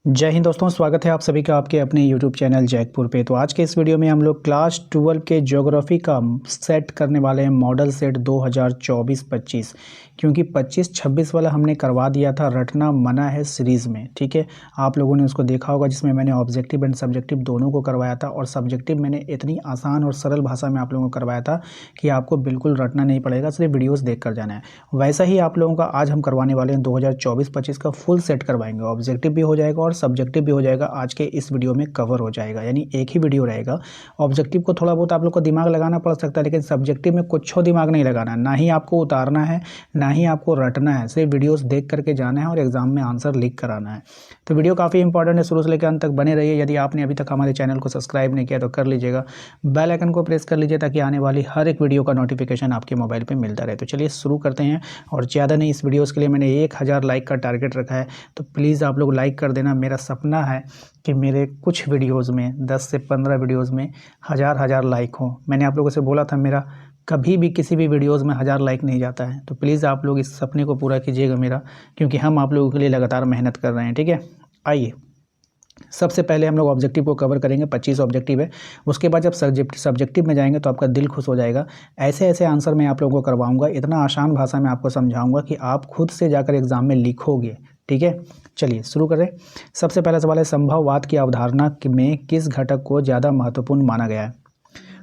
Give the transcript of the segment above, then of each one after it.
जय हिंद दोस्तों, स्वागत है आप सभी का आपके अपने YouTube चैनल जैकपुर पे। तो आज के इस वीडियो में हम लोग क्लास 12 के ज्योग्राफी का सेट करने वाले हैं मॉडल सेट 2024-25, क्योंकि 25-26 वाला हमने करवा दिया था रटना मना है सीरीज़ में। ठीक है, आप लोगों ने उसको देखा होगा जिसमें मैंने ऑब्जेक्टिव एंड सब्जेक्टिव दोनों को करवाया था, और सब्जेक्टिव मैंने इतनी आसान और सरल भाषा में आप लोगों को करवाया था कि आपको बिल्कुल रटना नहीं पड़ेगा, सिर्फ वीडियोज़ देख कर जाना है। वैसा ही आप लोगों का आज हम करवाने वाले हैं 2024-25 का फुल सेट करवाएंगे। ऑब्जेक्टिव भी हो जाएगा और सब्जेक्टिव भी हो जाएगा, आज के इस वीडियो में कवर हो जाएगा, यानी एक ही वीडियो रहेगा। ऑब्जेक्टिव को थोड़ा बहुत आप लोग को दिमाग लगाना पड़ सकता है, लेकिन सब्जेक्टिव में कुछ दिमाग नहीं लगाना, ना ही आपको उतारना है ना ही आपको रटना है, सिर्फ वीडियोस देख करके जाना है और एग्जाम में आंसर लिख कर आना है। तो वीडियो काफ़ी इंपॉर्टेंट है, शुरू से लेकर अंत तक बने रहिए। यदि आपने अभी तक हमारे चैनल को सब्सक्राइब नहीं किया तो कर लीजिएगा, बेल आइकन को प्रेस कर लीजिए ताकि आने वाली हर एक वीडियो का नोटिफिकेशन आपके मोबाइल पर मिलता रहे। तो चलिए शुरू करते हैं, और ज़्यादा नहीं, इस वीडियोज़ के लिए मैंने 1000 लाइक का टारगेट रखा है, तो प्लीज़ आप लोग लाइक कर देना। मेरा सपना है कि मेरे कुछ वीडियोज़ में 10 से 15 वीडियोज़ में हज़ार लाइक हो। मैंने आप लोगों से बोला था मेरा कभी भी किसी भी वीडियोज़ में 1000 लाइक नहीं जाता है, तो प्लीज़ आप लोग इस सपने को पूरा कीजिएगा मेरा, क्योंकि हम आप लोगों के लिए लगातार मेहनत कर रहे हैं। ठीक है, आइए सबसे पहले हम लोग ऑब्जेक्टिव को कवर करेंगे। 25 ऑब्जेक्टिव है, उसके बाद जब सब्जेक्टिव में जाएंगे तो आपका दिल खुश हो जाएगा। ऐसे ऐसे आंसर मैं आप लोगों को करवाऊंगा, इतना आसान भाषा में आपको समझाऊंगा कि आप खुद से जाकर एग्जाम में लिखोगे। ठीक है, चलिए शुरू करें। सबसे पहला सवाल है, संभववाद की अवधारणा में किस घटक को ज़्यादा महत्वपूर्ण माना गया है?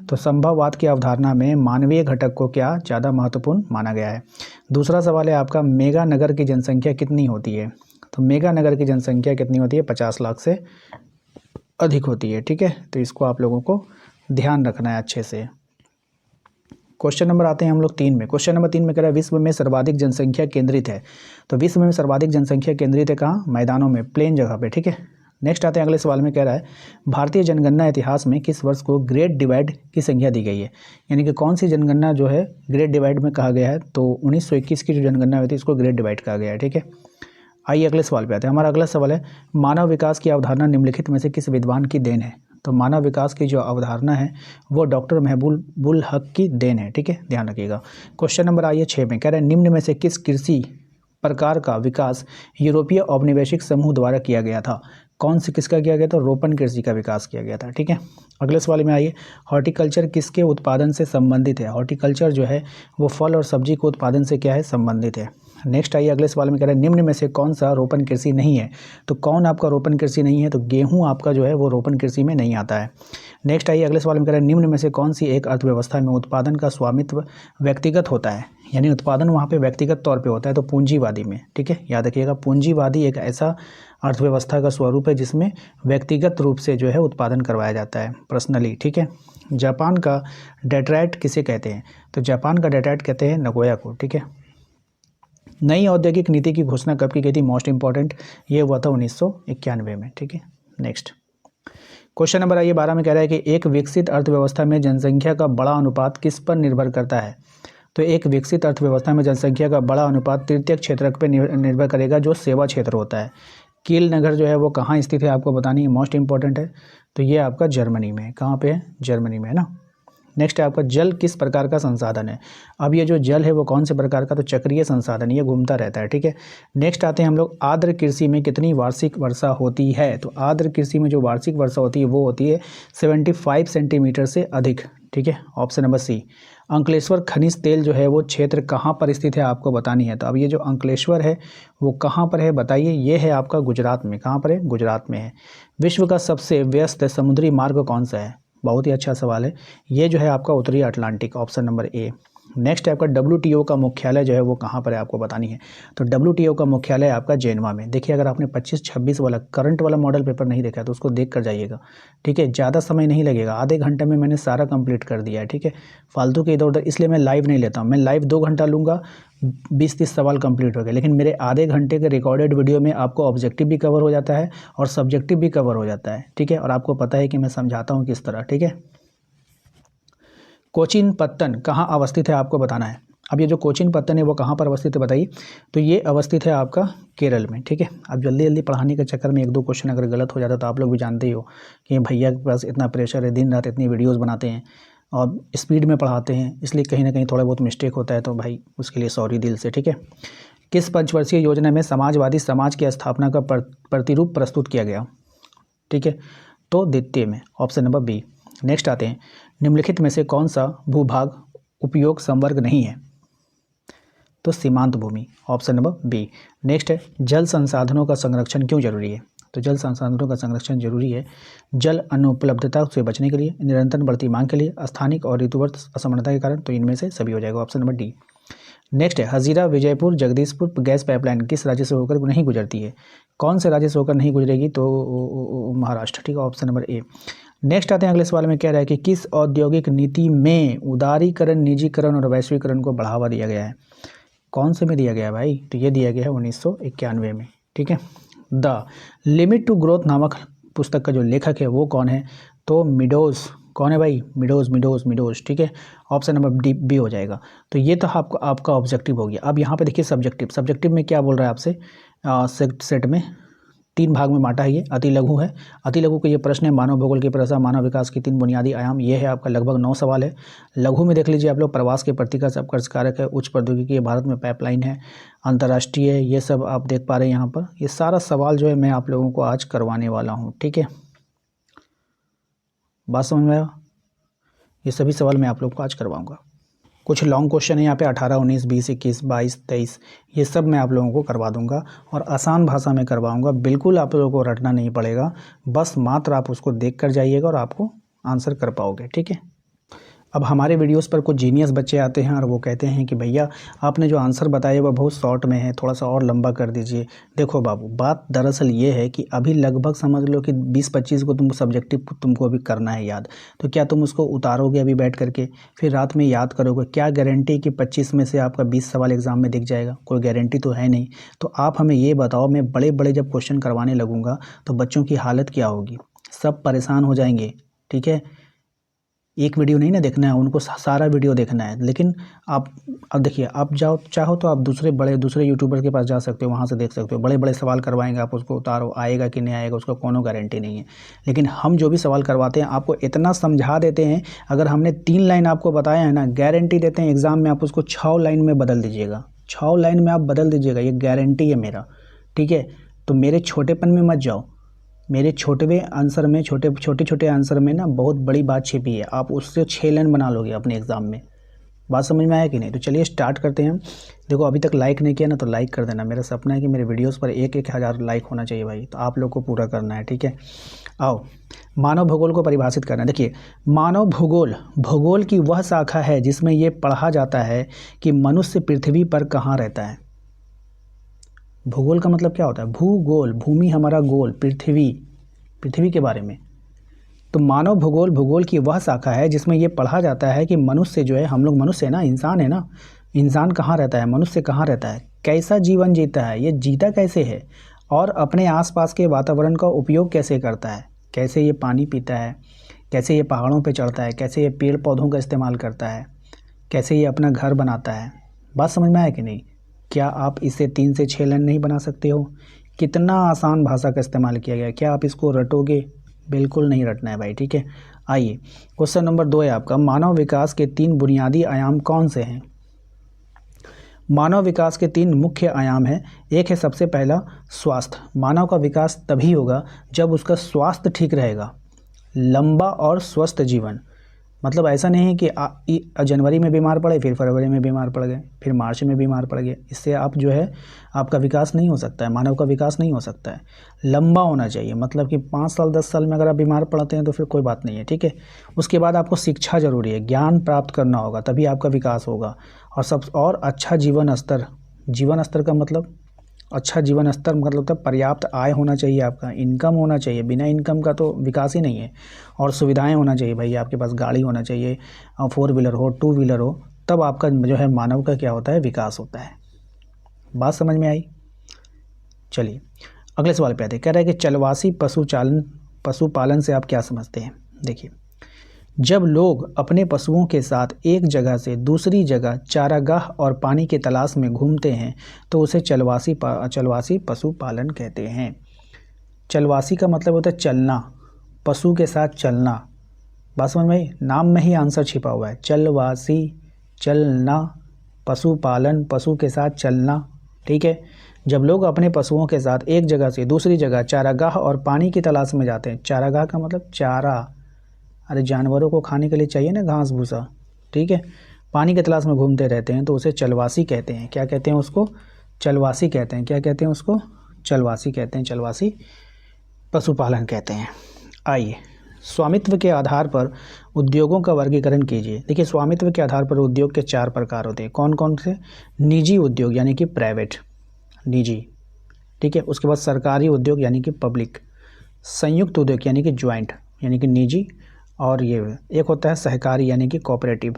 तो संभववाद की अवधारणा में मानवीय घटक को क्या ज़्यादा महत्वपूर्ण माना गया है? दूसरा सवाल है आपका, मेगा नगर की जनसंख्या कितनी होती है? तो मेगा नगर की जनसंख्या कितनी होती है? 50 लाख से अधिक होती है। ठीक है, तो इसको आप लोगों को ध्यान रखना है अच्छे से। क्वेश्चन नंबर आते हैं हम लोग 3 में। क्वेश्चन नंबर 3 में कह रहा है, विश्व में सर्वाधिक जनसंख्या केंद्रित है। तो विश्व में सर्वाधिक जनसंख्या केंद्रित है कहाँ? मैदानों में, प्लेन जगह पे। ठीक है, नेक्स्ट आते हैं अगले सवाल में। कह रहा है, भारतीय जनगणना इतिहास में किस वर्ष को ग्रेट डिवाइड की संख्या दी गई है? यानी कि कौन सी जनगणना जो है ग्रेट डिवाइड में कहा गया है? तो 1921 की जो जनगणना हुई थी इसको ग्रेट डिवाइड कहा गया है। ठीक है, आइए अगले सवाल पे आते हैं। हमारा अगला सवाल है, मानव विकास की अवधारणा निम्नलिखित में से किस विद्वान की देन है? तो मानव विकास की जो अवधारणा है वो डॉक्टर महबूबुल हक की देन है। ठीक है, ध्यान रखिएगा। क्वेश्चन नंबर आइए 6 में। कह रहे हैं, निम्न में से किस कृषि प्रकार का विकास यूरोपीय औपनिवेशिक समूह द्वारा किया गया था? कौन से किसका किया गया था? रोपण कृषि का विकास किया गया था। ठीक है, अगले सवाल में आइए, हॉर्टिकल्चर किसके उत्पादन से संबंधित है? हॉर्टिकल्चर जो है वो फल और सब्जी के उत्पादन से क्या है? संबंधित है। नेक्स्ट आइए अगले सवाल में। कह रहा है, निम्न में से कौन सा रोपण कृषि नहीं है? तो कौन आपका रोपण कृषि नहीं है? तो गेहूं आपका जो है वो रोपण कृषि में नहीं आता है। नेक्स्ट आइए अगले सवाल में। कह रहा है, निम्न में से कौन सी एक अर्थव्यवस्था में उत्पादन का स्वामित्व व्यक्तिगत होता है? यानी उत्पादन वहाँ पे व्यक्तिगत तौर पे होता है, तो पूंजीवादी में। ठीक है, याद रखिएगा, पूंजीवादी एक ऐसा अर्थव्यवस्था का स्वरूप है जिसमें व्यक्तिगत रूप से जो है उत्पादन करवाया जाता है, पर्सनली। ठीक है, जापान का डेट्राइट किसे कहते हैं? तो जापान का डेट्राइट कहते हैं नगोया को। ठीक है, नई औद्योगिक नीति की घोषणा कब की गई थी? मोस्ट इंपॉर्टेंट, ये हुआ था 1991 में। ठीक है, नेक्स्ट क्वेश्चन नंबर आइए 12 में। कह रहा है कि एक विकसित अर्थव्यवस्था में जनसंख्या का बड़ा अनुपात किस पर निर्भर करता है? तो एक विकसित अर्थव्यवस्था में जनसंख्या का बड़ा अनुपात तृतीयक क्षेत्रक पर निर्भर करेगा, जो सेवा क्षेत्र होता है। कील नगर जो है वो कहाँ स्थित है आपको बतानी है, मोस्ट इंपॉर्टेंट है। तो ये आपका जर्मनी में है। कहाँ पे है? जर्मनी में है ना। नेक्स्ट है आपका, जल किस प्रकार का संसाधन है? अब ये जो जल है वो कौन से प्रकार का? तो चक्रीय संसाधन, ये घूमता रहता है। ठीक है, नेक्स्ट आते हैं हम लोग, आर्द्र कृषि में कितनी वार्षिक वर्षा होती है? तो आर्द्र कृषि में जो वार्षिक वर्षा होती है वो होती है 75 सेंटीमीटर से अधिक। ठीक है, ऑप्शन नंबर सी। अंकलेश्वर खनिज तेल जो है वो क्षेत्र कहाँ पर स्थित है आपको बतानी है। तो अब ये जो अंकलेश्वर है वो कहाँ पर है बताइए? ये है आपका गुजरात में। कहाँ पर है? गुजरात में है। विश्व का सबसे व्यस्त समुद्री मार्ग कौन सा है? बहुत ही अच्छा सवाल है। ये जो है आपका उत्तरी Atlantic, option number A. Next है आपका, WTO का मुख्यालय जो है वो कहाँ पर है आपको बतानी है। तो WTO का मुख्यालय आपका जेनेवा में। देखिए, अगर आपने 25-26 वाला करंट वाला मॉडल पेपर नहीं देखा है तो उसको देख कर जाइएगा। ठीक है, ज़्यादा समय नहीं लगेगा, आधे घंटे में मैंने सारा कंप्लीट कर दिया है। ठीक है, फालतू के इधर उधर इसलिए मैं लाइव नहीं लेता हूँ। मैं लाइव 2 घंटा लूँगा, 20-30 सवाल कंप्लीट हो गए, लेकिन मेरे आधे घंटे के रिकॉर्डेड वीडियो में आपको ऑब्जेक्टिव भी कवर हो जाता है और सब्जेक्टिव भी कवर हो जाता है। ठीक है, और आपको पता है कि मैं समझाता हूँ किस तरह। ठीक है, कोचीन पत्तन कहाँ अवस्थित है आपको बताना है। अब ये जो कोचीन पत्तन है वो कहाँ पर अवस्थित है बताइए? तो ये अवस्थित है आपका केरल में। ठीक है, अब जल्दी जल्दी पढ़ाने के चक्कर में 1-2 क्वेश्चन अगर गलत हो जाता तो आप लोग भी जानते ही हो कि भैया के पास इतना प्रेशर है, दिन रात इतनी वीडियोज़ बनाते हैं और स्पीड में पढ़ाते हैं, इसलिए कहीं ना कहीं थोड़ा बहुत मिस्टेक होता है, तो भाई उसके लिए सॉरी दिल से। ठीक है, किस पंचवर्षीय योजना में समाजवादी समाज की स्थापना का प्रतिरूप प्रस्तुत किया गया? ठीक है, तो द्वितीय में, ऑप्शन नंबर बी। नेक्स्ट आते हैं, निम्नलिखित में से कौन सा भूभाग उपयोग संवर्ग नहीं है? तो सीमांत भूमि, ऑप्शन नंबर बी। नेक्स्ट है, जल संसाधनों का संरक्षण क्यों जरूरी है? तो जल संसाधनों का संरक्षण जरूरी है जल अनुपलब्धता से बचने के लिए, निरंतर बढ़ती मांग के लिए, स्थानिक और ऋतुवर्त असमानता के कारण। तो इनमें से सभी हो जाएगा, ऑप्शन नंबर डी। नेक्स्ट है, हजीरा विजयपुर जगदीशपुर गैस पाइपलाइन किस राज्य से होकर नहीं गुजरती है? कौन से राज्य से होकर नहीं गुजरेगी? तो महाराष्ट्र। ठीक है, ऑप्शन नंबर ए। नेक्स्ट आते हैं अगले सवाल में, कह रहा है कि किस औद्योगिक नीति में उदारीकरण, निजीकरण और वैश्वीकरण को बढ़ावा दिया गया है? कौन से में दिया गया है भाई? तो ये दिया गया है 1991 में। ठीक है, द लिमिट टू ग्रोथ नामक पुस्तक का जो लेखक है वो कौन है? तो मिडोज। कौन है भाई? मिडोज। ठीक है, ऑप्शन नंबर डी बी हो जाएगा। तो ये तो आपका ऑब्जेक्टिव हो गया। अब यहाँ पे देखिए सब्जेक्टिव में क्या बोल रहा है आपसे, सेट में 3 भाग में बांटा है ये। अति लघु है, अति लघु का ये प्रश्न है, मानव भूगोल की परिभाषा, मानव विकास के 3 बुनियादी आयाम। ये है आपका लगभग 9 सवाल है। लघु में देख लीजिए आप लोग, प्रवास के प्रति का सब कर्ज कारक है, उच्च प्रौद्योगिकी है, भारत में पाइपलाइन है, अंतर्राष्ट्रीय है, ये सब आप देख पा रहे हैं यहाँ पर। ये सारा सवाल जो है मैं आप लोगों को आज करवाने वाला हूँ। ठीक है, बात समझ में आया? ये सभी सवाल मैं आप लोग को आज करवाऊँगा। कुछ लॉन्ग क्वेश्चन है यहाँ पे 18, 19, 20, 21, 22, 23, ये सब मैं आप लोगों को करवा दूंगा और आसान भाषा में करवाऊंगा। बिल्कुल आप लोगों को रटना नहीं पड़ेगा, बस मात्र आप उसको देख कर जाइएगा और आपको आंसर कर पाओगे। ठीक है, अब हमारे वीडियोस पर कुछ जीनियस बच्चे आते हैं और वो कहते हैं कि भैया आपने जो आंसर बताया वह बहुत शॉर्ट में है, थोड़ा सा और लंबा कर दीजिए। देखो बाबू, बात दरअसल ये है कि अभी लगभग समझ लो कि 20-25 को तुम सब्जेक्टिव तुमको अभी करना है याद। तो क्या तुम उसको उतारोगे अभी बैठ करके, फिर रात में याद करोगे? क्या गारंटी कि 25 में से आपका 20 सवाल एग्जाम में दिख जाएगा? कोई गारंटी तो है नहीं। तो आप हमें ये बताओ, मैं बड़े बड़े जब क्वेश्चन करवाने लगूंगा तो बच्चों की हालत क्या होगी? सब परेशान हो जाएंगे। ठीक है, एक वीडियो नहीं ना देखना है, उनको सारा वीडियो देखना है। लेकिन आप अब देखिए, आप चाहो तो आप दूसरे यूट्यूबर के पास जा सकते हो, वहाँ से देख सकते हो। बड़े बड़े सवाल करवाएंगे, आप उसको उतारो, आएगा कि नहीं आएगा उसका कोनो गारंटी नहीं है। लेकिन हम जो भी सवाल करवाते हैं आपको इतना समझा देते हैं, अगर हमने 3 लाइन आपको बताया है ना, गारंटी देते हैं एग्ज़ाम में आप उसको 6 लाइन में बदल दीजिएगा। 6 लाइन में आप बदल दीजिएगा, ये गारंटी है मेरा। ठीक है, तो मेरे छोटेपन में मत जाओ। मेरे छोटे छोटे आंसर में ना बहुत बड़ी बात छिपी है। आप उससे 6 लाइन बना लोगे अपने एग्ज़ाम में। बात समझ में आया कि नहीं? तो चलिए स्टार्ट करते हैं। देखो, अभी तक लाइक नहीं किया ना, तो लाइक कर देना। मेरा सपना है कि मेरे वीडियोस पर 1-1 हज़ार लाइक होना चाहिए भाई, तो आप लोग को पूरा करना है। ठीक है, आओ मानव भूगोल को परिभाषित करना। देखिए, मानव भूगोल की वह शाखा है जिसमें ये पढ़ा जाता है कि मनुष्य पृथ्वी पर कहाँ रहता है। भूगोल का मतलब क्या होता है? भूगोल, भूमि हमारा गोल, पृथ्वी के बारे में। तो मानव भूगोल की वह शाखा है जिसमें ये पढ़ा जाता है कि मनुष्य जो है, हम लोग मनुष्य है ना, इंसान है ना, इंसान कहाँ रहता है, मनुष्य कहाँ रहता है, कैसा जीवन जीता है, ये जीता कैसे है, और अपने आसपास के वातावरण का उपयोग कैसे करता है, कैसे ये पानी पीता है, कैसे ये पहाड़ों पर चढ़ता है, कैसे ये पेड़ पौधों का इस्तेमाल करता है, कैसे ये अपना घर बनाता है। बात समझ में आया कि नहीं? क्या आप इसे 3 से 6 लाइन नहीं बना सकते हो? कितना आसान भाषा का इस्तेमाल किया गया है। क्या आप इसको रटोगे? बिल्कुल नहीं रटना है भाई। ठीक है, आइए क्वेश्चन नंबर 2 है आपका, मानव विकास के 3 बुनियादी आयाम कौन से हैं? मानव विकास के 3 मुख्य आयाम हैं। एक है सबसे पहला स्वास्थ्य। मानव का विकास तभी होगा जब उसका स्वास्थ्य ठीक रहेगा। लंबा और स्वस्थ जीवन, मतलब ऐसा नहीं है कि जनवरी में बीमार पड़े, फिर फरवरी में बीमार पड़ गए, फिर मार्च में बीमार पड़ गए। इससे आप जो है आपका विकास नहीं हो सकता है, मानव का विकास नहीं हो सकता है। लंबा होना चाहिए, मतलब कि 5 साल 10 साल में अगर आप बीमार पड़ते हैं तो फिर कोई बात नहीं है। ठीक है, उसके बाद आपको शिक्षा जरूरी है, ज्ञान प्राप्त करना होगा, तभी आपका विकास होगा। और अच्छा जीवन स्तर का मतलब, अच्छा जीवन स्तर मतलब होता है पर्याप्त आय होना चाहिए, आपका इनकम होना चाहिए। बिना इनकम का तो विकास ही नहीं है। और सुविधाएं होना चाहिए भाई, आपके पास गाड़ी होना चाहिए, 4 व्हीलर हो, 2 व्हीलर हो, तब आपका जो है मानव का क्या होता है, विकास होता है। बात समझ में आई? चलिए अगले सवाल पे आते हैं। कह रहा है कि चलवासी पशुपालन से आप क्या समझते हैं? देखिए, जब लोग अपने पशुओं के साथ एक जगह से दूसरी जगह चारागाह और पानी की तलाश में घूमते हैं तो उसे चलवासी पशुपालन कहते हैं। चलवासी का मतलब होता है चलना, पशु के साथ चलना। बात समझ में आई? नाम में ही आंसर छिपा हुआ है। चलवासी, चलना, पशुपालन, पशु के साथ चलना। ठीक है। जब लोग अपने पशुओं के साथ एक जगह से दूसरी जगह चारागाह और पानी की तलाश में जाते हैं, चारागाह का मतलब चारा, अरे जानवरों को खाने के लिए चाहिए ना घास भूसा, ठीक है, पानी की तलाश में घूमते रहते हैं तो उसे चलवासी कहते हैं। क्या कहते हैं उसको? चलवासी कहते हैं। क्या कहते हैं उसको? चलवासी कहते हैं। चलवासी पशुपालन कहते हैं। आइए, स्वामित्व के आधार पर उद्योगों का वर्गीकरण कीजिए। देखिए, स्वामित्व के आधार पर उद्योग के 4 प्रकार होते हैं। कौन कौन से? निजी उद्योग यानी कि प्राइवेट, निजी, ठीक है। उसके बाद सरकारी उद्योग यानी कि पब्लिक, संयुक्त उद्योग यानी कि ज्वाइंट यानी कि निजी, और ये एक होता है सहकारी यानी कि कोऑपरेटिव।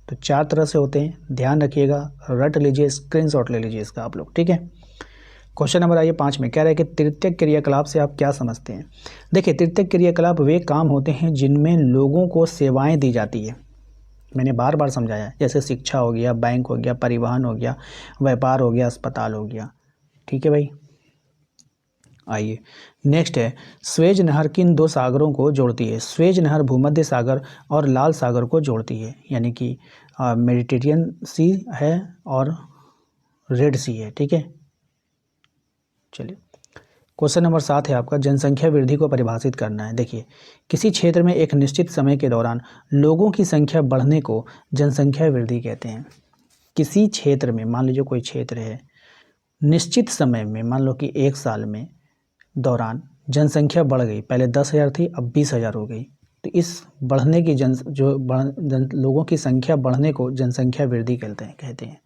तो 4 तरह से होते हैं, ध्यान रखिएगा, रट लीजिए, स्क्रीनशॉट ले लीजिए इसका आप लोग, ठीक है। क्वेश्चन नंबर आइए 5 में, कह रहा है कि तृतीयक क्रियाकलाप से आप क्या समझते हैं। देखिए, तृतीयक क्रियाकलाप वे काम होते हैं जिनमें लोगों को सेवाएं दी जाती है। मैंने बार बार समझाया, जैसे शिक्षा हो गया, बैंक हो गया, परिवहन हो गया, व्यापार हो गया, अस्पताल हो गया, ठीक है भाई। आइए नेक्स्ट है, स्वेज नहर किन 2 सागरों को जोड़ती है। स्वेज नहर भूमध्य सागर और लाल सागर को जोड़ती है, यानी कि मेडिटेरियन सी है और रेड सी है, ठीक है। चलिए, क्वेश्चन नंबर 7 है आपका, जनसंख्या वृद्धि को परिभाषित करना है। देखिए, किसी क्षेत्र में एक निश्चित समय के दौरान लोगों की संख्या बढ़ने को जनसंख्या वृद्धि कहते हैं। किसी क्षेत्र में, मान लीजिए कोई क्षेत्र है, निश्चित समय में, मान लो कि 1 साल में दौरान जनसंख्या बढ़ गई, पहले 10,000 थी अब 20,000 हो गई, तो इस बढ़ने की लोगों की संख्या बढ़ने को जनसंख्या वृद्धि कहते हैं।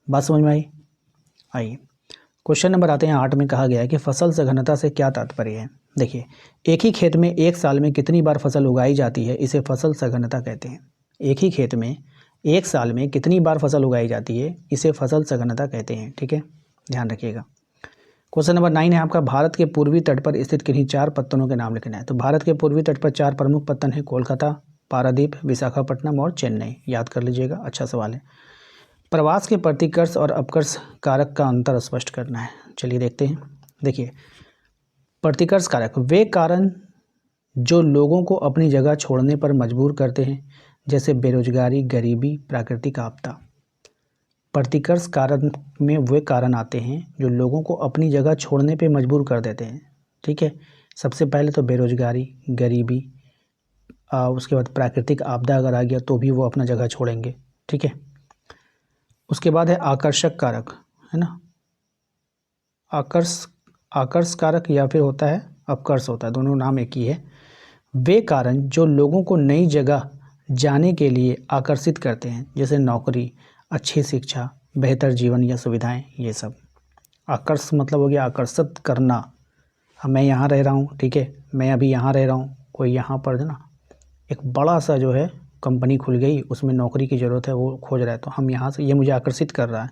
बात समझ में आई? आइए, क्वेश्चन नंबर आते हैं 8 में, कहा गया है कि फसल सघनता से क्या तात्पर्य है। देखिए, एक ही खेत में 1 साल में कितनी बार फसल उगाई जाती है, इसे फसल सघनता कहते हैं। एक ही खेत में 1 साल में कितनी बार फसल उगाई जाती है, इसे फसल सघनता कहते हैं, ठीक है, ध्यान रखिएगा। क्वेश्चन नंबर 9 है आपका, भारत के पूर्वी तट पर स्थित किन्हीं 4 पत्तनों के नाम लिखना है। तो भारत के पूर्वी तट पर 4 प्रमुख पत्तन हैं, कोलकाता, पारादीप, विशाखापट्टनम और चेन्नई। याद कर लीजिएगा, अच्छा सवाल है। प्रवास के प्रतिकर्ष और अपकर्ष कारक का अंतर स्पष्ट करना है। चलिए देखते हैं। देखिए, प्रतिकर्ष कारक वे कारण जो लोगों को अपनी जगह छोड़ने पर मजबूर करते हैं, जैसे बेरोजगारी, गरीबी, प्राकृतिक आपदा। प्रतिकर्ष कारक में वे कारण आते हैं जो लोगों को अपनी जगह छोड़ने पे मजबूर कर देते हैं, ठीक है। सबसे पहले तो बेरोजगारी, गरीबी, उसके बाद प्राकृतिक आपदा अगर आ गया तो भी वो अपना जगह छोड़ेंगे, ठीक है। उसके बाद है आकर्षक कारक, है ना, आकर्ष कारक या फिर होता है अपकर्ष होता है, दोनों नाम एक ही है। वे कारण जो लोगों को नई जगह जाने के लिए आकर्षित करते हैं, जैसे नौकरी, अच्छी शिक्षा, बेहतर जीवन या सुविधाएं, ये सब। आकर्ष मतलब हो गया आकर्षित करना। अब मैं यहाँ रह रहा हूँ, ठीक है, मैं अभी यहाँ रह रहा हूँ, कोई यहाँ पर है ना एक बड़ा सा जो है कंपनी खुल गई, उसमें नौकरी की ज़रूरत है, वो खोज रहा है, तो हम यहाँ से, ये मुझे आकर्षित कर रहा है,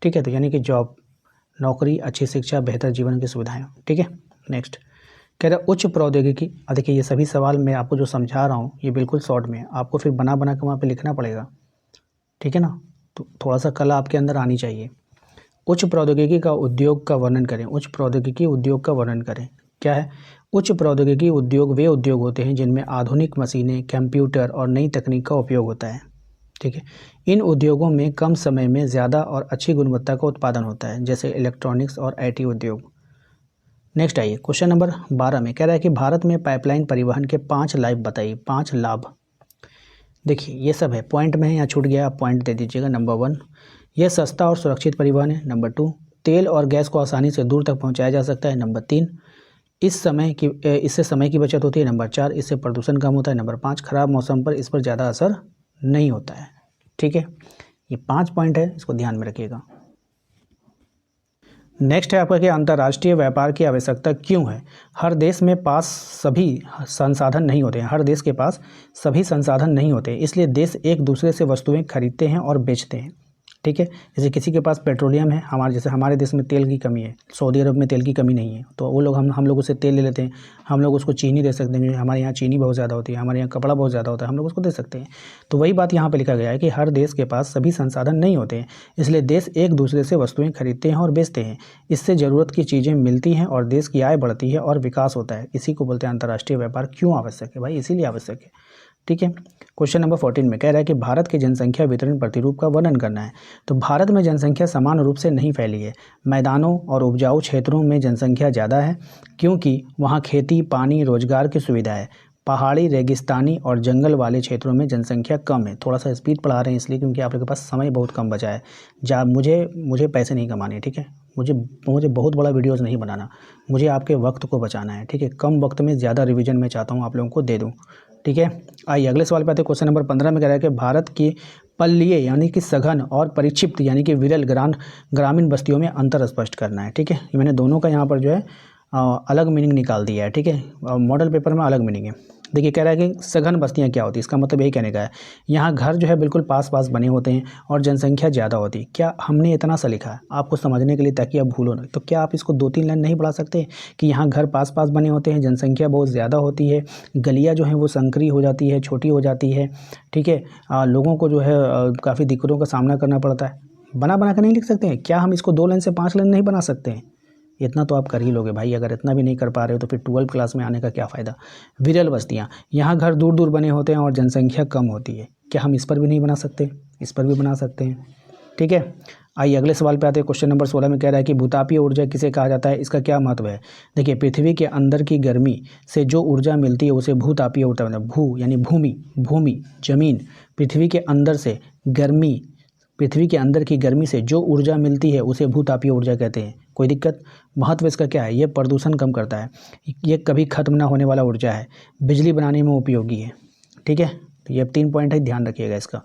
ठीक है। तो यानी कि जॉब, नौकरी, अच्छी शिक्षा, बेहतर जीवन की सुविधाएं, ठीक है। नेक्स्ट कह रहा है उच्च प्रौद्योगिकी। देखिए, ये सभी सवाल मैं आपको जो समझा रहा हूँ ये बिल्कुल शॉर्ट में है, आपको फिर बना बना के वहाँ पे लिखना पड़ेगा, ठीक है ना, तो थोड़ा सा कला आपके अंदर आनी चाहिए। उच्च प्रौद्योगिकी का उद्योग का वर्णन करें। उच्च प्रौद्योगिकी उद्योग का वर्णन करें। क्या है? उच्च प्रौद्योगिकी उद्योग वे उद्योग होते हैं जिनमें आधुनिक मशीनें, कंप्यूटर और नई तकनीक का उपयोग होता है, ठीक है। इन उद्योगों में कम समय में ज़्यादा और अच्छी गुणवत्ता का उत्पादन होता है, जैसे इलेक्ट्रॉनिक्स और आईटी उद्योग। नेक्स्ट आइए, क्वेश्चन नंबर 12 में कह रहा है कि भारत में पाइपलाइन परिवहन के 5 लाभ बताइए, 5 लाभ। देखिए, ये सब है, पॉइंट में है, यहाँ छूट गया, आप पॉइंट दे दीजिएगा। नंबर 1, यह सस्ता और सुरक्षित परिवहन है। नंबर 2, तेल और गैस को आसानी से दूर तक पहुँचाया जा सकता है। नंबर 3, इससे समय की बचत होती है। नंबर 4, इससे प्रदूषण कम होता है। नंबर 5, खराब मौसम पर इस पर ज़्यादा असर नहीं होता है, ठीक है। ये 5 पॉइंट है, इसको ध्यान में रखिएगा। नेक्स्ट है आपका कि अंतर्राष्ट्रीय व्यापार की आवश्यकता क्यों है। हर देश में पास सभी संसाधन नहीं होते हैं, हर देश के पास सभी संसाधन नहीं होते, इसलिए देश एक दूसरे से वस्तुएं खरीदते हैं और बेचते हैं, ठीक है। जैसे किसी के पास पेट्रोलियम है, जैसे हमारे देश में तेल की कमी है, सऊदी अरब में तेल की कमी नहीं है, तो वो लोग हम लोग उससे तेल ले लेते हैं। हम लोग उसको चीनी दे सकते हैं, हमारे यहाँ चीनी बहुत ज़्यादा होती है, हमारे यहाँ कपड़ा बहुत ज़्यादा होता है, हम लोग उसको दे सकते हैं। तो वही बात यहाँ पे लिखा गया है कि हर देश के पास सभी संसाधन नहीं होते हैं, इसलिए देश एक दूसरे से वस्तुएं खरीदते हैं और बेचते हैं। इससे ज़रूरत की चीज़ें मिलती हैं और देश की आय बढ़ती है और विकास होता है। इसी को बोलते हैं अंतर्राष्ट्रीय व्यापार क्यों आवश्यक है भाई, इसीलिए आवश्यक है। ठीक है। क्वेश्चन नंबर 14 में कह रहा है कि भारत के जनसंख्या वितरण प्रतिरूप का वर्णन करना है। तो भारत में जनसंख्या समान रूप से नहीं फैली है। मैदानों और उपजाऊ क्षेत्रों में जनसंख्या ज़्यादा है क्योंकि वहाँ खेती, पानी, रोजगार की सुविधा है। पहाड़ी, रेगिस्तानी और जंगल वाले क्षेत्रों में जनसंख्या कम है। थोड़ा सा स्पीड पढ़ा रहे हैं इसलिए क्योंकि आप लोग के पास समय बहुत कम बचा है। मुझे पैसे नहीं कमाने, ठीक है। मुझे बहुत बड़ा वीडियोज़ नहीं बनाना, मुझे आपके वक्त को बचाना है, ठीक है। कम वक्त में ज़्यादा रिवीजन मैं चाहता हूँ आप लोगों को दे दूँ, ठीक है। आइए अगले सवाल पे आते हैं। क्वेश्चन नंबर 15 में कह रहा है कि भारत की पल्लीय यानी कि सघन और परिक्षिप्त यानी कि विरल ग्रामीण बस्तियों में अंतर स्पष्ट करना है, ठीक है। मैंने दोनों का यहाँ पर जो है अलग मीनिंग निकाल दिया है, ठीक है। मॉडल पेपर में अलग मीनिंग है। देखिए कह रहा है कि सघन बस्तियाँ क्या होती है, इसका मतलब यही कहने का है यहाँ घर जो है बिल्कुल पास पास बने होते हैं और जनसंख्या ज़्यादा होती है। क्या हमने इतना सा लिखा है आपको समझने के लिए ताकि आप भूलो ना, तो क्या आप इसको 2-3 लाइन नहीं बढ़ा सकते कि यहाँ घर पास पास बने होते हैं, जनसंख्या बहुत ज़्यादा होती है, गलियाँ जो हैं वो संकरी हो जाती है, छोटी हो जाती है, ठीक है। लोगों को जो है काफ़ी दिक्कतों का सामना करना पड़ता है। बना बना कर नहीं लिख सकते हैं क्या? हम इसको 2 लाइन से 5 लाइन नहीं बना सकते हैं? इतना तो आप कर ही लोगे भाई। अगर इतना भी नहीं कर पा रहे हो तो फिर 12वीं क्लास में आने का क्या फ़ायदा। विरल बस्तियाँ, यहाँ घर दूर दूर बने होते हैं और जनसंख्या कम होती है। क्या हम इस पर भी नहीं बना सकते? इस पर भी बना सकते हैं, ठीक है। आइए अगले सवाल पे आते हैं। क्वेश्चन नंबर 16 में कह रहा है कि भूतापीय ऊर्जा किसे कहा जाता है, इसका क्या महत्व है। देखिए पृथ्वी के अंदर की गर्मी से जो ऊर्जा मिलती है उसे भूतापीय ऊर्जा, मतलब भू यानी भूमि जमीन, पृथ्वी के अंदर से गर्मी, पृथ्वी के अंदर की गर्मी से जो ऊर्जा मिलती है उसे भूतापीय ऊर्जा कहते हैं। कोई दिक्कत? महत्व इसका क्या है, ये प्रदूषण कम करता है, ये कभी खत्म ना होने वाला ऊर्जा है, बिजली बनाने में उपयोगी है, ठीक है। तो ये 3 पॉइंट है, ध्यान रखिएगा इसका।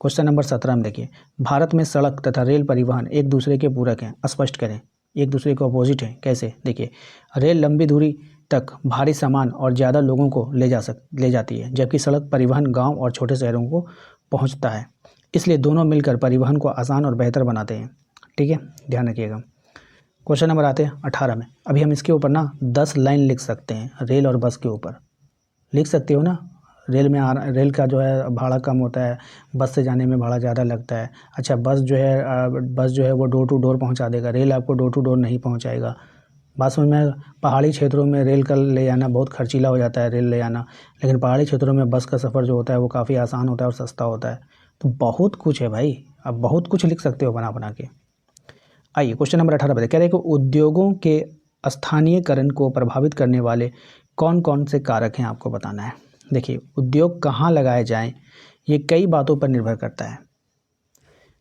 क्वेश्चन नंबर 17 में देखिए, भारत में सड़क तथा रेल परिवहन एक दूसरे के पूरक हैं, स्पष्ट करें। एक दूसरे के अपोजिट हैं, कैसे? देखिए रेल लंबी दूरी तक भारी सामान और ज़्यादा लोगों को ले जाती है, जबकि सड़क परिवहन गाँव और छोटे शहरों को पहुँचता है। इसलिए दोनों मिलकर परिवहन को आसान और बेहतर बनाते हैं, ठीक है, ध्यान रखिएगा। क्वेश्चन नंबर आते हैं 18 में। अभी हम इसके ऊपर ना 10 लाइन लिख सकते हैं, रेल और बस के ऊपर लिख सकते हो ना। रेल का जो है भाड़ा कम होता है, बस से जाने में भाड़ा ज़्यादा लगता है। अच्छा बस जो है वो डोर टू डोर पहुंचा देगा, रेल आपको डोर टू डोर नहीं पहुंचाएगा। बात समझ में? पहाड़ी क्षेत्रों में रेल का ले जाना बहुत खर्चीला हो जाता है, रेल ले जाना, लेकिन पहाड़ी क्षेत्रों में बस का सफ़र जो होता है वो काफ़ी आसान होता है और सस्ता होता है। तो बहुत कुछ है भाई, आप बहुत कुछ लिख सकते हो बना बना के। आइए क्वेश्चन नंबर 18 बताइए। कह रहे हैं कि उद्योगों के स्थानीयकरण को प्रभावित करने वाले कौन कौन से कारक हैं, आपको बताना है। देखिए उद्योग कहाँ लगाए जाएं ये कई बातों पर निर्भर करता है।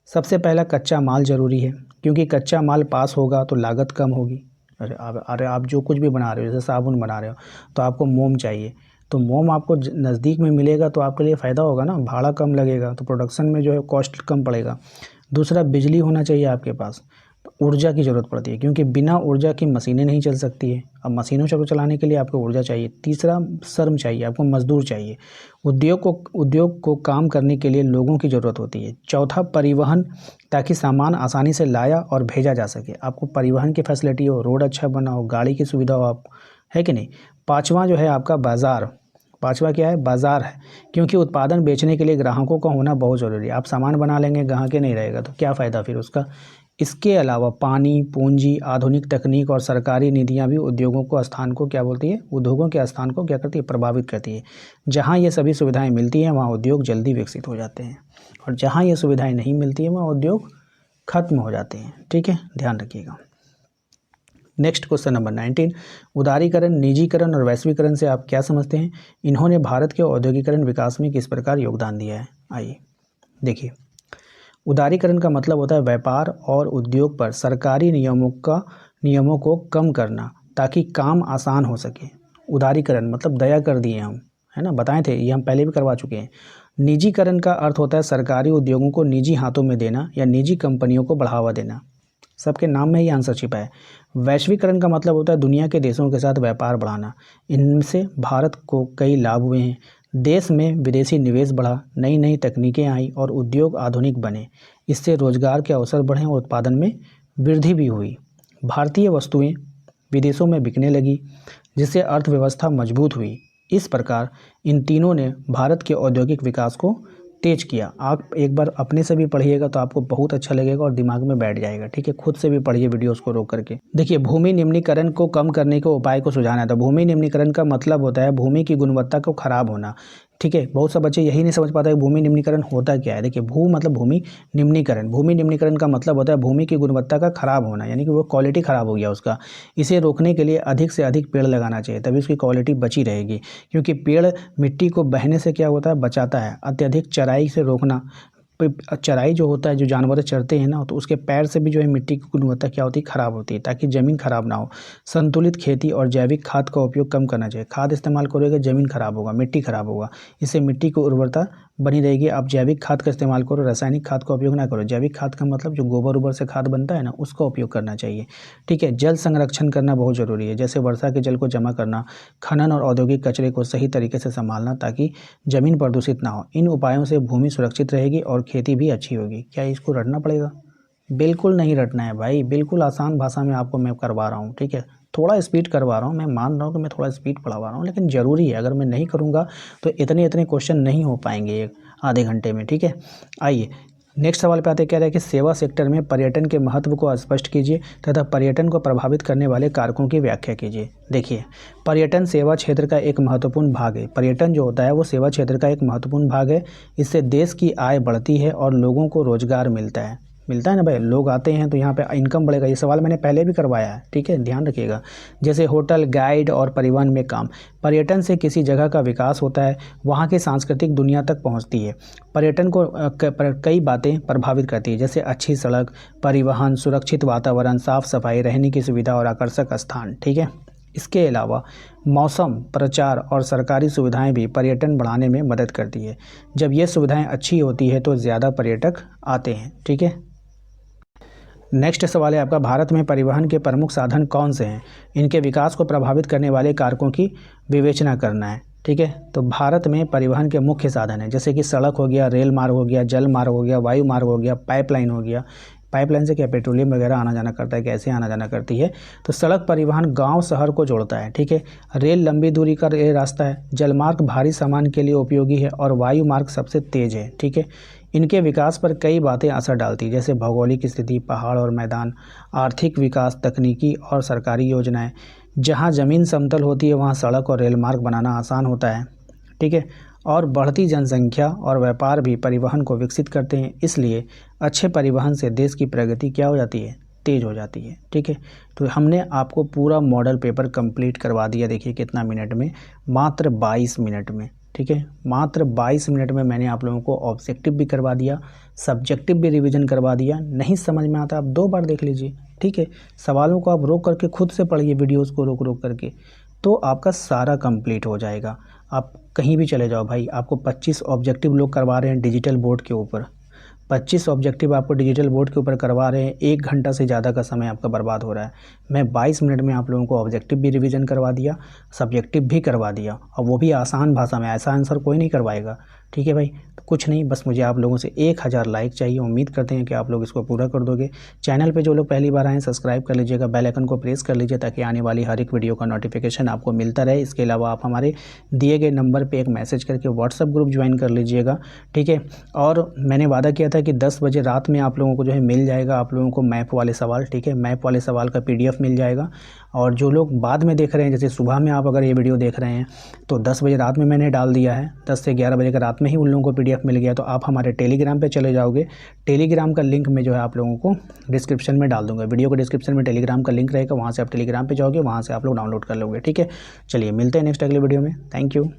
सबसे पहला कच्चा माल ज़रूरी है, क्योंकि कच्चा माल पास होगा तो लागत कम होगी। अरे आप जो कुछ भी बना रहे हो, जैसे साबुन बना रहे हो तो आपको मोम चाहिए, तो मोम आपको नज़दीक में मिलेगा तो आपके लिए फ़ायदा होगा ना, भाड़ा कम लगेगा, तो प्रोडक्शन में जो है कॉस्ट कम पड़ेगा। दूसरा बिजली होना चाहिए आपके पास, तो ऊर्जा की ज़रूरत पड़ती है, क्योंकि बिना ऊर्जा की मशीनें नहीं चल सकती है। अब मशीनों को चलाने के लिए आपको ऊर्जा चाहिए। तीसरा श्रम चाहिए, आपको मजदूर चाहिए। उद्योग को काम करने के लिए लोगों की ज़रूरत होती है। चौथा परिवहन, ताकि सामान आसानी से लाया और भेजा जा सके, आपको परिवहन की फैसिलिटी हो, रोड अच्छा बना हो, गाड़ी की सुविधा हो आप, है कि नहीं। पाँचवा जो है आपका बाज़ार, पाँचवा क्या है, बाज़ार है, क्योंकि उत्पादन बेचने के लिए ग्राहकों का होना बहुत ज़रूरी है। आप सामान बना लेंगे, ग्राहक नहीं रहेगा तो क्या फ़ायदा फिर उसका। इसके अलावा पानी, पूंजी, आधुनिक तकनीक और सरकारी नीतियाँ भी उद्योगों के स्थान को क्या करती है, प्रभावित करती है। जहाँ ये सभी सुविधाएं मिलती हैं वहाँ उद्योग जल्दी विकसित हो जाते हैं, और जहाँ ये सुविधाएं नहीं मिलती हैं वहाँ उद्योग खत्म हो जाते हैं, ठीक है, ध्यान रखिएगा। नेक्स्ट क्वेश्चन नंबर 19, उदारीकरण, निजीकरण और वैश्वीकरण से आप क्या समझते हैं? इन्होंने भारत के औद्योगिकरण विकास में किस प्रकार योगदान दिया है? आइए देखिए, उदारीकरण का मतलब होता है व्यापार और उद्योग पर सरकारी नियमों को कम करना ताकि काम आसान हो सके। उदारीकरण मतलब दया कर दिए हम, है ना, बताए थे, ये हम पहले भी करवा चुके हैं। निजीकरण का अर्थ होता है सरकारी उद्योगों को निजी हाथों में देना या निजी कंपनियों को बढ़ावा देना। सबके नाम में ही आंसर छिपा है। वैश्वीकरण का मतलब होता है दुनिया के देशों के साथ व्यापार बढ़ाना। इनसे भारत को कई लाभ हुए हैं। देश में विदेशी निवेश बढ़ा, नई नई तकनीकें आई और उद्योग आधुनिक बने। इससे रोजगार के अवसर बढ़े और उत्पादन में वृद्धि भी हुई। भारतीय वस्तुएं विदेशों में बिकने लगी, जिससे अर्थव्यवस्था मजबूत हुई। इस प्रकार इन तीनों ने भारत के औद्योगिक विकास को तेज किया। आप एक बार अपने से भी पढ़िएगा तो आपको बहुत अच्छा लगेगा और दिमाग में बैठ जाएगा, ठीक है। खुद से भी पढ़िए वीडियोस को रोक करके। देखिए भूमि निम्नीकरण को कम करने के उपाय को सुझाना था। भूमि निम्नीकरण का मतलब होता है भूमि की गुणवत्ता को खराब होना, ठीक है, बहुत सा बच्चे यही नहीं समझ पाता है कि भूमि निम्नीकरण होता क्या है। देखिए, भू मतलब भूमि निम्नीकरण, भूमि निम्नीकरण का मतलब होता है भूमि की गुणवत्ता का खराब होना, यानी कि वो क्वालिटी खराब हो गया उसका। इसे रोकने के लिए अधिक से अधिक पेड़ लगाना चाहिए, तभी उसकी क्वालिटी बची रहेगी। क्योंकि पेड़ मिट्टी को बहने से क्या होता है, बचाता है। अत्यधिक चराई से रोकना, चराई जो होता है, जो जानवर चरते हैं ना, तो उसके पैर से भी जो है मिट्टी की गुणवत्ता क्या होती है, खराब होती है, ताकि ज़मीन खराब ना हो। संतुलित खेती और जैविक खाद का उपयोग कम करना चाहिए। खाद इस्तेमाल करोगे ज़मीन खराब होगा, मिट्टी खराब होगा, इससे मिट्टी की उर्वरता बनी रहेगी। आप जैविक खाद का इस्तेमाल करो, रासायनिक खाद का उपयोग ना करो। जैविक खाद का मतलब जो गोबर उबर से खाद बनता है ना, उसका उपयोग करना चाहिए। ठीक है, जल संरक्षण करना बहुत ज़रूरी है, जैसे वर्षा के जल को जमा करना, खनन और औद्योगिक कचरे को सही तरीके से संभालना, ताकि ज़मीन प्रदूषित ना हो। इन उपायों से भूमि सुरक्षित रहेगी और खेती भी अच्छी होगी। क्या इसको रटना पड़ेगा? बिल्कुल नहीं रटना है भाई, बिल्कुल आसान भाषा में आपको मैं करवा रहा हूँ। ठीक है, थोड़ा स्पीड करवा रहा हूँ, मैं मान रहा हूँ कि मैं थोड़ा स्पीड पढ़वा रहा हूँ, लेकिन ज़रूरी है। अगर मैं नहीं करूँगा तो इतने इतने क्वेश्चन नहीं हो पाएंगे एक आधे घंटे में। ठीक है, आइए नेक्स्ट सवाल पे आते हैं। कह रहा है कि सेवा सेक्टर में पर्यटन के महत्व को स्पष्ट कीजिए तथा पर्यटन को प्रभावित करने वाले कारकों की व्याख्या कीजिए। देखिए, पर्यटन सेवा क्षेत्र का एक महत्वपूर्ण भाग है। पर्यटन जो होता है वो सेवा क्षेत्र का एक महत्वपूर्ण भाग है। इससे देश की आय बढ़ती है और लोगों को रोजगार मिलता है ना भाई। लोग आते हैं तो यहाँ पे इनकम बढ़ेगा। ये सवाल मैंने पहले भी करवाया है, ठीक है, ध्यान रखिएगा। जैसे होटल, गाइड और परिवहन में काम। पर्यटन से किसी जगह का विकास होता है, वहाँ की सांस्कृतिक दुनिया तक पहुँचती है। पर्यटन को कई बातें प्रभावित करती है, जैसे अच्छी सड़क, परिवहन, सुरक्षित वातावरण, साफ सफाई, रहने की सुविधा और आकर्षक स्थान। ठीक है, इसके अलावा मौसम, प्रचार और सरकारी सुविधाएं भी पर्यटन बढ़ाने में मदद करती है। जब ये सुविधाएं अच्छी होती है तो ज़्यादा पर्यटक आते हैं। ठीक है, नेक्स्ट सवाल है आपका, भारत में परिवहन के प्रमुख साधन कौन से हैं? इनके विकास को प्रभावित करने वाले कारकों की विवेचना करना है। ठीक है, तो भारत में परिवहन के मुख्य साधन हैं, जैसे कि सड़क हो गया, रेल मार्ग हो गया, जल मार्ग हो गया, वायु मार्ग हो गया, पाइपलाइन हो गया। पाइपलाइन से क्या पेट्रोलियम वगैरह आना जाना करता है, कैसे आना जाना करती है। तो सड़क परिवहन गांव शहर को जोड़ता है। ठीक है, रेल लंबी दूरी का रास्ता है, जलमार्ग भारी सामान के लिए उपयोगी है और वायु मार्ग सबसे तेज है। ठीक है, इनके विकास पर कई बातें असर डालती है, जैसे भौगोलिक स्थिति, पहाड़ और मैदान, आर्थिक विकास, तकनीकी और सरकारी योजनाएं। जहां ज़मीन समतल होती है वहां सड़क और रेल मार्ग बनाना आसान होता है। ठीक है, और बढ़ती जनसंख्या और व्यापार भी परिवहन को विकसित करते हैं। इसलिए अच्छे परिवहन से देश की प्रगति क्या हो जाती है, तेज़ हो जाती है। ठीक है, तो हमने आपको पूरा मॉडल पेपर कंप्लीट करवा दिया। देखिए कितना मिनट में, मात्र 22 मिनट में। ठीक है, मात्र 22 मिनट में मैंने आप लोगों को ऑब्जेक्टिव भी करवा दिया, सब्जेक्टिव भी रिवीजन करवा दिया। नहीं समझ में आता आप 2 बार देख लीजिए। ठीक है, सवालों को आप रोक करके खुद से पढ़िए, वीडियोस को रोक रोक करके, तो आपका सारा कंप्लीट हो जाएगा। आप कहीं भी चले जाओ भाई, आपको 25 ऑब्जेक्टिव लोग करवा रहे हैं डिजिटल बोर्ड के ऊपर। 25 ऑब्जेक्टिव आपको डिजिटल बोर्ड के ऊपर करवा रहे हैं, 1 घंटा से ज़्यादा का समय आपका बर्बाद हो रहा है। मैं 22 मिनट में आप लोगों को ऑब्जेक्टिव भी रिवीजन करवा दिया, सब्जेक्टिव भी करवा दिया, और वो भी आसान भाषा में। ऐसा आंसर कोई नहीं करवाएगा। ठीक है भाई, तो कुछ नहीं, बस मुझे आप लोगों से 1000 लाइक चाहिए। उम्मीद करते हैं कि आप लोग इसको पूरा कर दोगे। चैनल पे जो लोग पहली बार आए सब्सक्राइब कर लीजिएगा, बेल आइकन को प्रेस कर लीजिए, ताकि आने वाली हर एक वीडियो का नोटिफिकेशन आपको मिलता रहे। इसके अलावा आप हमारे दिए गए नंबर पे एक मैसेज करके व्हाट्सअप ग्रुप ज्वाइन कर लीजिएगा। ठीक है, और मैंने वादा किया था कि 10 बजे रात में आप लोगों को जो है मिल जाएगा आप लोगों को मैप वाले सवाल। ठीक है, मैप वाले सवाल का PDF मिल जाएगा। और जो लोग बाद में देख रहे हैं, जैसे सुबह में आप अगर ये वीडियो देख रहे हैं तो 10 बजे रात में मैंने डाल दिया है, 10 से 11 बजे का रात में ही उन लोगों को PDF मिल गया। तो आप हमारे टेलीग्राम पे चले जाओगे, टेलीग्राम का लिंक मैं जो है आप लोगों को डिस्क्रिप्शन में डाल दूंगा। वीडियो के डिस्क्रिप्शन में टेलीग्राम का लिंक रहेगा, वहाँ से आप टेलीग्राम पे जाओगे, वहाँ से आप लोग डाउनलोड कर लोगे। ठीक है, चलिए मिलते हैं नेक्स्ट अगले वीडियो में। Thank you.